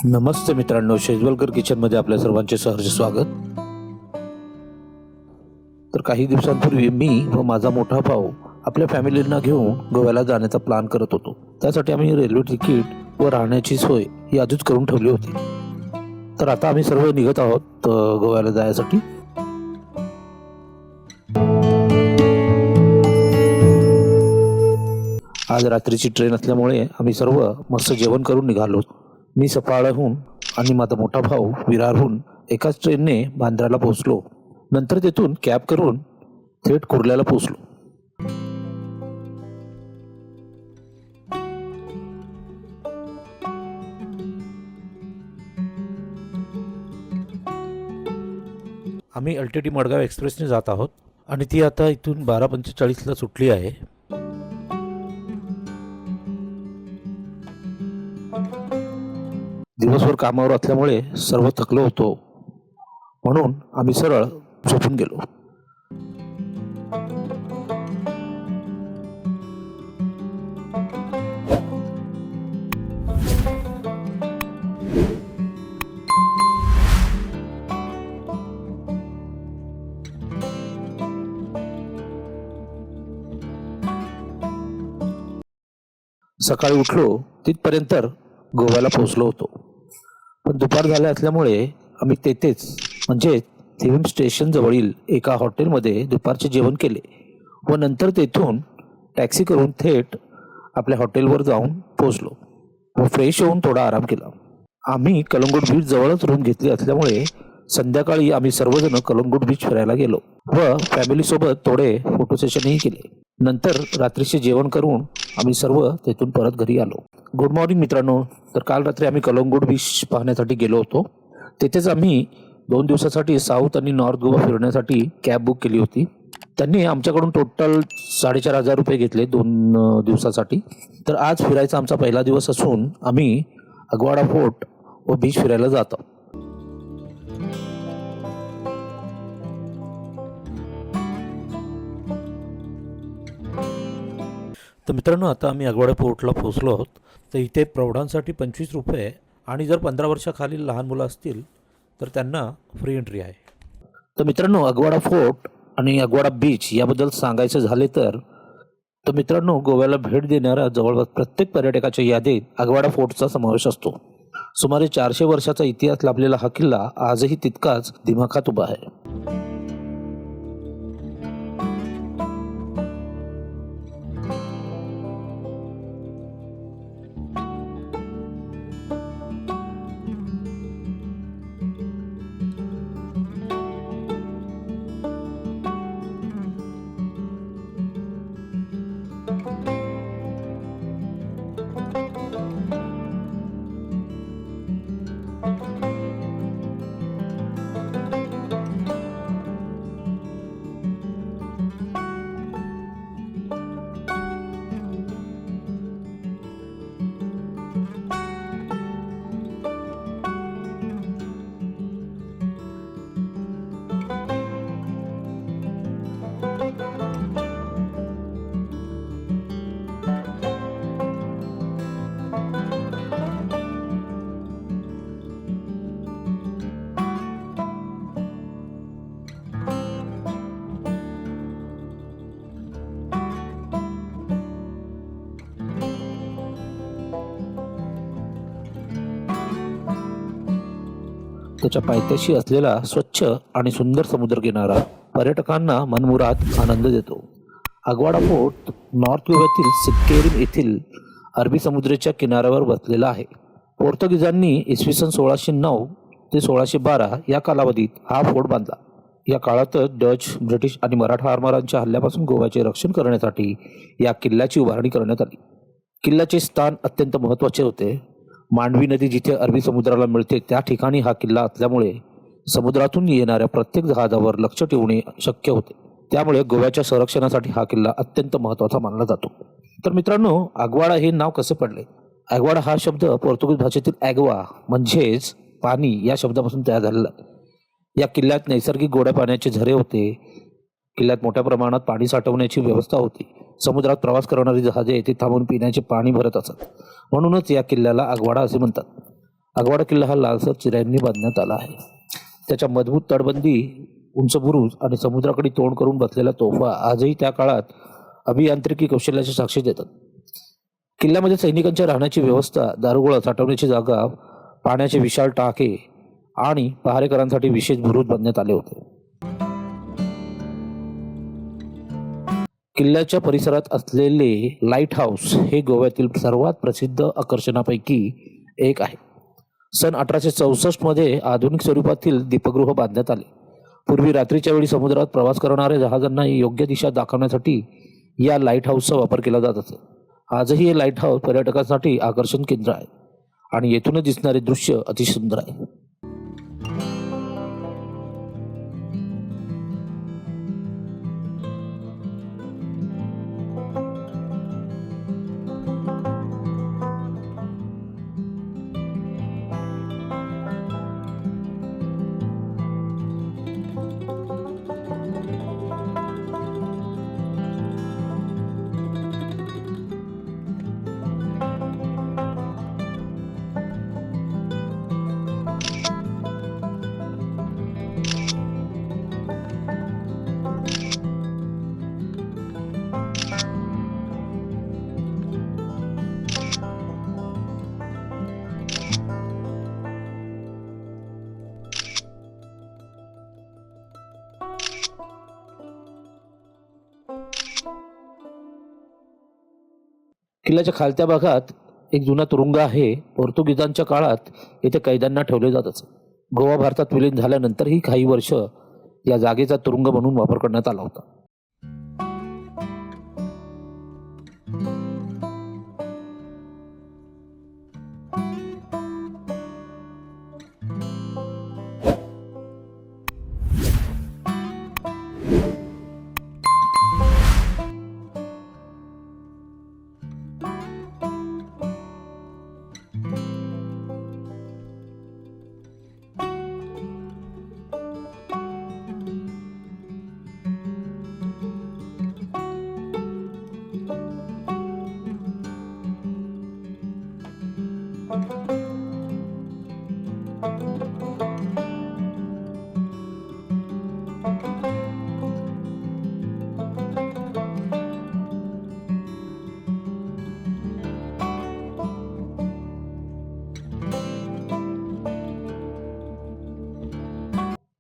नमस्ते मित्रांनो, शेजवलकर किचनमध्ये आपल्या सर्वांचे सहर्ष स्वागत. तर काही दिवसांपूर्वी मी व माझा मोठा भाऊ आपल्या फॅमिलींना घेऊन गोव्याला जाण्याचा प्लॅन करत होतो. त्यासाठी आम्ही रेल्वे तिकीट व राहण्याची सोय ही आधीच करून ठेवली होती. तर आता आम्ही सर्व निघत आहोत गोव्याला जाण्यासाठी. आज रात्रीची ट्रेन असल्यामुळे आम्ही सर्व मस्त जेवण करून निघालो. मी सफाळहून आणि माझा मोठा भाऊ विरारहून एकाच ट्रेनने बांद्राला पोहोचलो. नंतर तेथून कॅब करून थेट कुर्ल्याला पोहोचलो. आम्ही LTT मडगाव एक्सप्रेसने जात आहोत आणि ती आता इथून 12:45ला सुटली आहे. दिवसभर कामावर असल्यामुळे सर्व थकलो होतो, म्हणून आम्ही सरळ झोपून गेलो. सकाळी उठलो तिथपर्यंत गोव्याला पोहोचलो होतो. पण दुपार झाले असल्यामुळे आम्ही तेथेच म्हणजे थिविम स्टेशन जवळील एका हॉटेलमध्ये दुपारचे जेवण केले व नंतर तेथून टॅक्सी करून थेट आपल्या हॉटेलवर जाऊन पोहोचलो व फ्रेश होऊन थोडा आराम केला. आम्ही कलंगूट बीच जवळच रूम घेतली असल्यामुळे संध्याकाळी आम्ही सर्वजण कलंगूट बीच फिरायला गेलो व फॅमिलीसोबत थोडे फोटो सेशनही केले. नंतर रात्रीचे जेवण करून आम्ही सर्व तेथून परत घरी आलो. गुड मॉर्निंग मित्रांनो. तर काल रात्री आम्ही कलंगूट बीच पाहण्यासाठी गेलो होतो. तेथेच आम्ही 2 दिवसासाठी साऊथ आणि नॉर्थ गोवा फिरण्यासाठी कॅब बुक केली होती. त्यांनी आमच्याकडून टोटल 4,500 रुपये घेतले 2 दिवसासाठी. तर आज फिरायचा आमचा पहिला दिवस असून आम्ही अगवाडा फोर्ट व बीच फिरायला जातो. तर मित्रांनो, आता आम्ही अगवाडा फोर्टला पोहोचलो आहोत. तर इथे प्रौढांसाठी 25 रुपये आणि जर 15 वर्षाखालील लहान मुलं असतील तर त्यांना फ्री एंट्री आहे. तर मित्रांनो, अगवाडा फोर्ट आणि अगवाडा बीच याबद्दल सांगायचं झाले तर मित्रांनो, गोव्याला भेट देणाऱ्या जवळपास प्रत्येक पर्यटकाच्या यादीत अगवाडा फोर्टचा समावेश असतो. सुमारे 400 वर्षाचा इतिहास लाभलेला हा किल्ला आजही तितकाच दिमाखात उभा आहे. त्याच्या पायथ्याशी असलेला स्वच्छ आणि सुंदर समुद्रकिनारा पर्यटकांना मनमुराद आनंद देतो. अगवाडा फोर्ट नॉर्थ गोव्यातील सिक्केरिम येथील अरबी समुद्राच्या किनाऱ्यावर वसलेला आहे. पोर्तुगीजांनी इसवी सन 1609 ते 1612 या कालावधीत हा फोर्ट बांधला. या काळातच डच, ब्रिटिश आणि मराठा आरमारांच्या हल्ल्यापासून गोव्याचे रक्षण करण्यासाठी या किल्ल्याची उभारणी करण्यात आली. किल्ल्याचे स्थान अत्यंत महत्त्वाचे होते. मांडवी नदी जिथे अरबी समुद्राला मिळते त्या ठिकाणी हा किल्ला असल्यामुळे समुद्रातून येणाऱ्या प्रत्येक जहाजावर लक्ष ठेवणे शक्य होते. त्यामुळे गोव्याच्या संरक्षणासाठी हा किल्ला अत्यंत महत्त्वाचा मानला जातो. तर मित्रांनो, अगवाडा हे नाव कसे पडले? अगवाडा हा शब्द पोर्तुगीज भाषेतील ॲग्वा म्हणजेच पाणी या शब्दापासून तयार झालेला आहे. या किल्ल्यात नैसर्गिक गोड्या पाण्याचे झरे होते. किल्ल्यात मोठ्या प्रमाणात पाणी साठवण्याची व्यवस्था होती. समुद्रात प्रवास करणारी जहाजे येथे थांबून पिण्याचे पाणी भरत असत. म्हणूनच या किल्ल्याला अगवाडा असे म्हणतात. आगवाडा किल्ला हा लालसर चिऱ्यांनी बांधण्यात आला आहे. त्याच्या मजबूत तटबंदी, उंच बुरुज आणि समुद्राकडे तोंड करून बसलेल्या तोफा आजही त्या काळात अभियांत्रिकी कौशल्याची साक्षी देतात. किल्ल्यामध्ये सैनिकांच्या राहण्याची व्यवस्था, दारुगोळा साठवण्याची जागा, पाण्याचे विशाल टाके आणि पहारेकरांसाठी विशेष बुरुज बांधण्यात आले होते. किल्ल्याच्या परिसरात असलेले लाईट हाऊस हे गोव्यातील सर्वात प्रसिद्ध आकर्षणापैकी एक आहे. सन 1864 मध्ये आधुनिक स्वरूपातील दीपगृह बांधण्यात आले. पूर्वी रात्रीच्या वेळी समुद्रात प्रवास करणाऱ्या जहाजांना योग्य दिशा दाखवण्यासाठी या लाईट हाऊसचा वापर केला जात असे. आजही हे लाईट हाऊस पर्यटकांसाठी आकर्षण केंद्र आहे आणि येथूनच दिसणारे दृश्य अतिशय सुंदर आहे. किल्ल्याच्या खालच्या भागात एक जुना तुरुंग आहे. पोर्तुगीजांच्या काळात येथे कैद्यांना ठेवले जात असे. गोवा भारतात विलीन झाल्यानंतरही काही वर्ष या जागेचा तुरुंग म्हणून वापर करण्यात आला होता.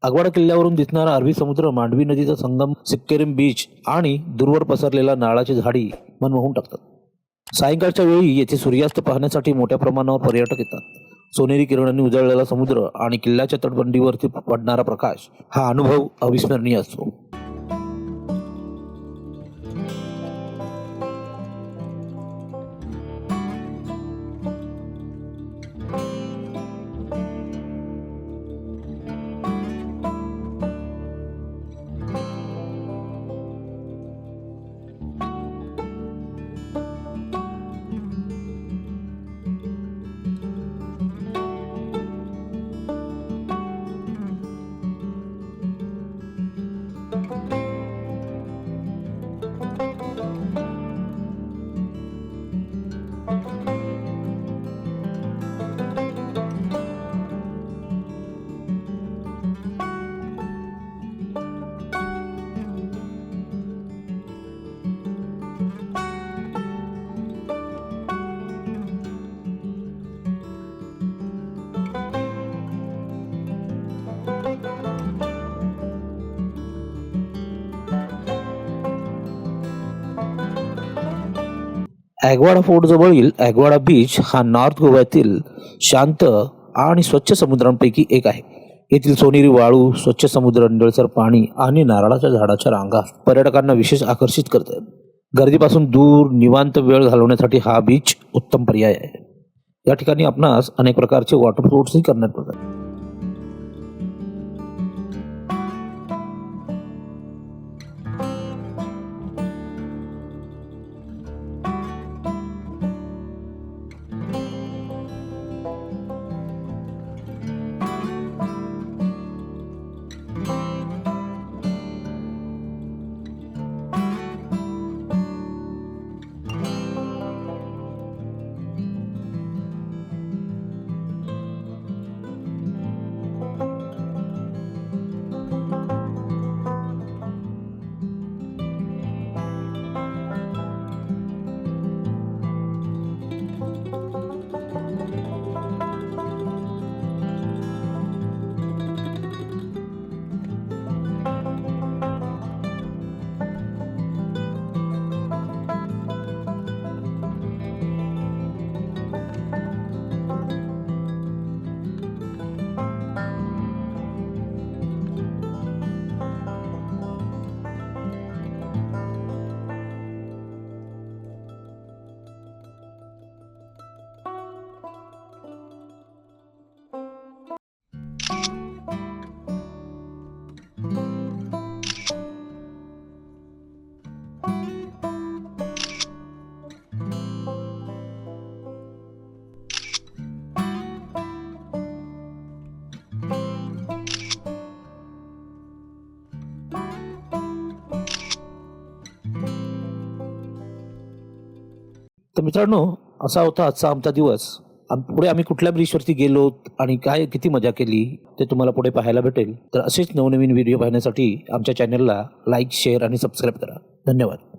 आगवाडा किल्ल्यावरून दिसणारा अरबी समुद्र, मांडवी नदीचा संगम, सिक्केरिम बीच आणि दूरवर पसरलेला नारळाची झाडी मनमोहून टाकतात. सायंकाळच्या वेळी येथे सूर्यास्त पाहण्यासाठी मोठ्या प्रमाणावर पर्यटक येतात. सोनेरी किरणांनी उजळलेला समुद्र आणि किल्ल्याच्या तटबंदीवरती पडणारा प्रकाश हा अनुभव अविस्मरणीय असतो. ॲग्वाडा फोर्ट जवळील ॲग्वाडा बीच हा नॉर्थ गोव्यातील शांत आणि स्वच्छ समुद्रांपैकी एक आहे. येथील सोनेरी वाळू, स्वच्छ समुद्र, निळसर पाणी आणि नारळाच्या झाडाच्या रांगा पर्यटकांना विशेष आकर्षित करतात. गर्दीपासून दूर निवांत वेळ घालवण्यासाठी हा बीच उत्तम पर्याय आहे. या ठिकाणी आपणास अनेक प्रकारचे वॉटर स्पोर्ट्सही करण्यात येतात. तर मित्रांनो, असा होता आजचा आमचा दिवस. पुढे आम्ही कुठल्या ब्रिजवरती गेलो आणि काय किती मजा केली ते तुम्हाला पुढे पाहायला भेटेल. तर असेच नवनवीन व्हिडिओ पाहण्यासाठी आमच्या चॅनलला लाईक, शेअर आणि सबस्क्राईब करा. धन्यवाद.